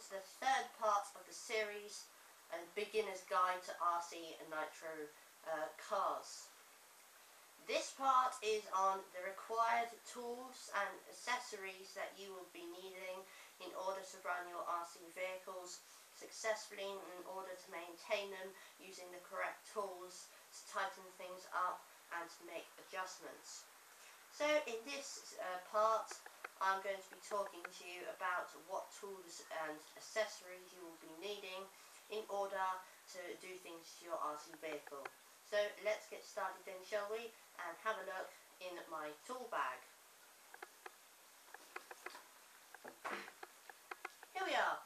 to the third part of the series, a beginner's guide to RC and Nitro cars. This part is on the required tools and accessories that you will be needing in order to run your RC vehicles successfully, in order to maintain them using the correct tools, to tighten things up and to make adjustments. So in this part I'm going to be talking to you about what tools and accessories you will be needing in order to do things to your RC vehicle. So let's get started then, shall we, and have a look in my tool bag. Here we are.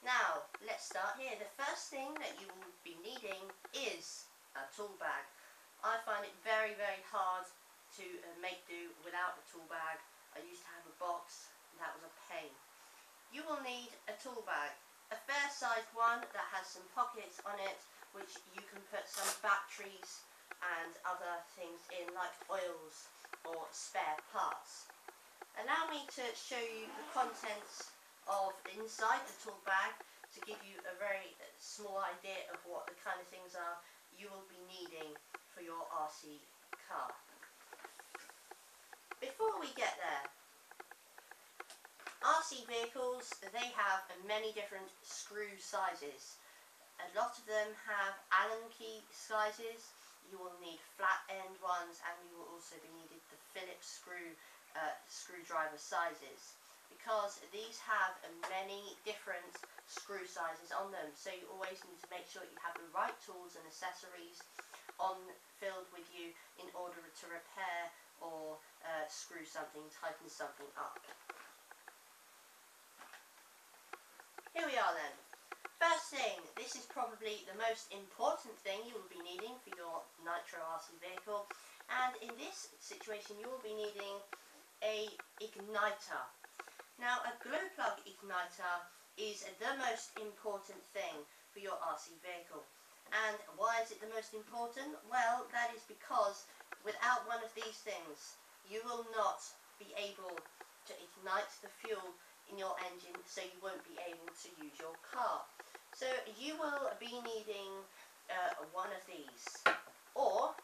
Now let's start here. The first thing that you will be needing is a tool bag. I find it very hard to make do without a tool bag. I used to have a box and that was a pain. You will need a tool bag, a fair sized one that has some pockets on it which you can put some batteries and other things in, like oils or spare parts. Allow me to show you the contents of inside the tool bag to give you a very small idea of what the kind of things are you will be needing for your RC car. Before we get there, RC vehicles, they have many different screw sizes. A lot of them have Allen key sizes. You will need flat end ones, and you will also be needed the Phillips screwdriver sizes, because these have many different screw sizes on them. So you always need to make sure you have the right tools and accessories filled with you in order to repair or screw something, tighten something up. Here we are then. First thing, this is probably the most important thing you will be needing for your Nitro RC vehicle, and in this situation you will be needing a igniter. Now, a glow plug igniter is the most important thing for your RC vehicle. And why is it the most important? Well, that is because without one of these things, you will not be able to ignite the fuel in your engine, so you won't be able to use your car. So you will be needing one of these, or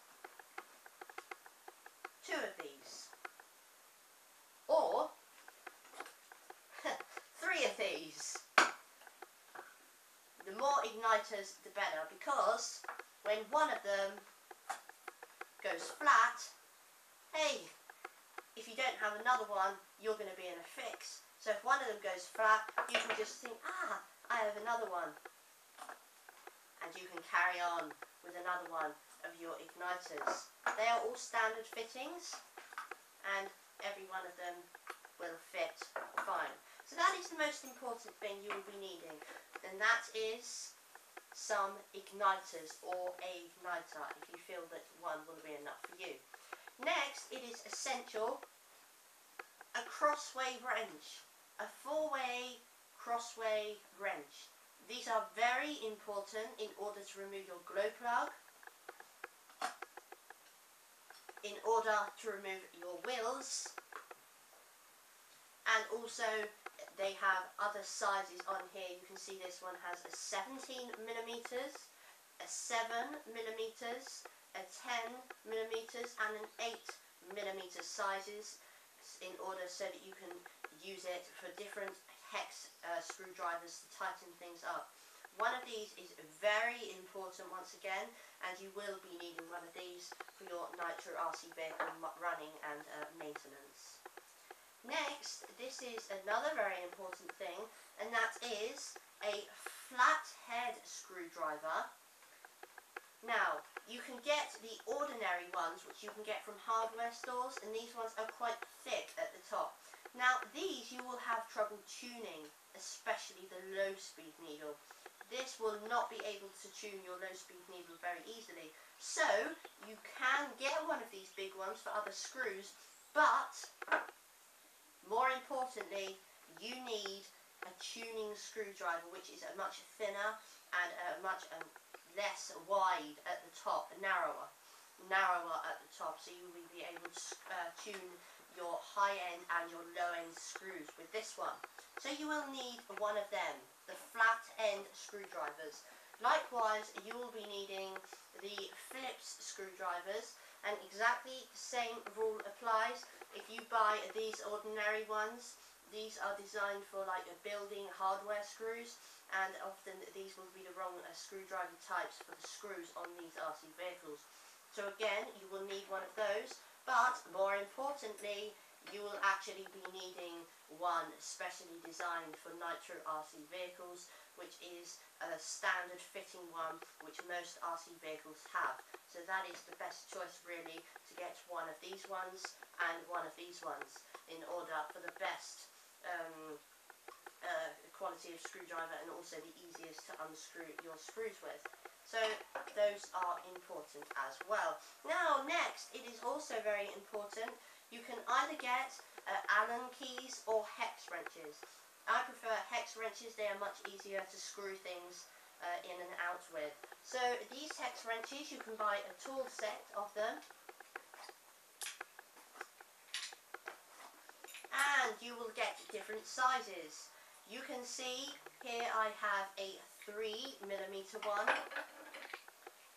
two of these, or three of these. The more igniters the better, because when one of them goes flat, hey, if you don't have another one, you're going to be in a fix. So if one of them goes flat, you can just think, I have another one. And you can carry on with another one of your igniters. They are all standard fittings, and every one of them will fit fine. So that is the most important thing you will be needing, and that is some igniters, or a igniter, if you feel that one will be enough for you. Next, it is essential, a crossway wrench, a 4-way crossway wrench. These are very important in order to remove your glow plug, in order to remove your wheels, and also they have other sizes on here. You can see this one has a 17mm, a 7mm, a 10mm, and an 8mm sizes, in order so that you can use it for different hex screwdrivers to tighten things up. One of these is very important once again, and you will be needing one of these for your Nitro RC vehicle running and maintenance. Next, this is another very important thing, and that is a flathead screwdriver. Now, you can get the ordinary ones, which you can get from hardware stores, and these ones are quite thick at the top. Now, these you will have trouble tuning, especially the low-speed needle. This will not be able to tune your low-speed needle very easily. So, you can get one of these big ones for other screws, but more importantly, you need a tuning screwdriver, which is a much thinner and much less wide at the top, narrower at the top, so you will be able to tune your high end and your low end screws with this one. So you will need one of them. the flat end screwdrivers. Likewise, you will be needing the Phillips screwdrivers, and exactly the same rule applies. If you buy these ordinary ones, these are designed for like building hardware screws, and often these will be the wrong screwdriver types for the screws on these RC vehicles. So again, you will need one of those, but more importantly, you will actually be needing one specially designed for nitro RC vehicles, which is a standard fitting one which most RC vehicles have. So that is the best choice really, to get one of these ones and one of these ones in order for the best quality of screwdriver, and also the easiest to unscrew your screws with. So those are important as well. Now next, it is also very important, you can either get Allen keys or hex wrenches. I prefer hex wrenches, they are much easier to screw things in and out with. So these hex wrenches, you can buy a tool set of them, and you will get different sizes. You can see here I have a 3mm one,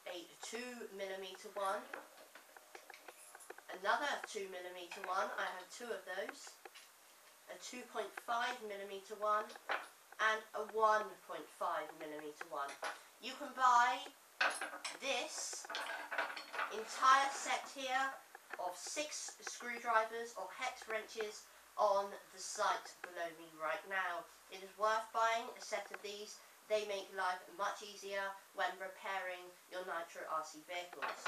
a 2mm one, another 2mm one, I have two of those, a 2.5mm one, and a 1.5mm one. You can buy this entire set here of 6 screwdrivers or hex wrenches on the site below me right now. It is worth buying a set of these. They make life much easier when repairing your nitro RC vehicles.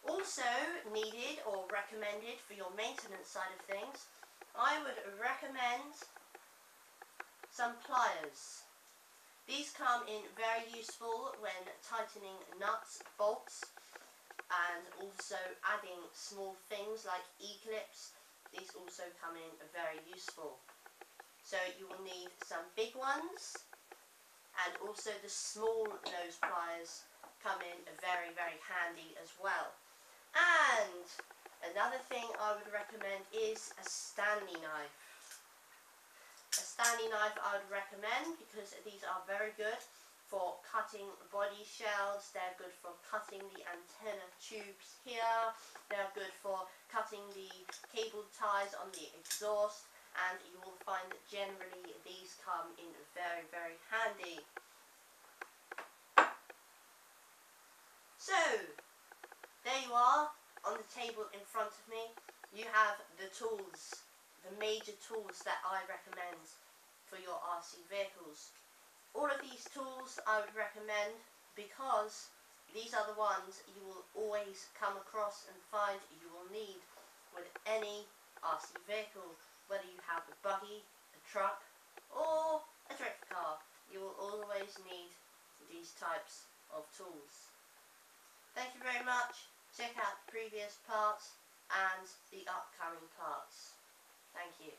Also needed or recommended for your maintenance side of things, I would recommend some pliers. These come in very useful when tightening nuts, bolts, and also adding small things like E-clips. These also come in very useful. So you will need some big ones, and also the small nose pliers come in very, very handy as well. And another thing I would recommend is a Stanley knife. A Stanley knife I would recommend because these are very good for cutting body shells, they're good for cutting the antenna tubes here, they're good for cutting the cable ties on the exhaust, and you will find that generally these come in very, very handy. So, there you are on the table in front of me. You have the tools, the major tools that I recommend for your RC vehicles. All of these tools I would recommend because these are the ones you will always come across and find you will need with any RC vehicle, whether you have a buggy, a truck, or a drift car. You will always need these types of tools. Thank you very much. Check out the previous parts and the upcoming parts. Thank you.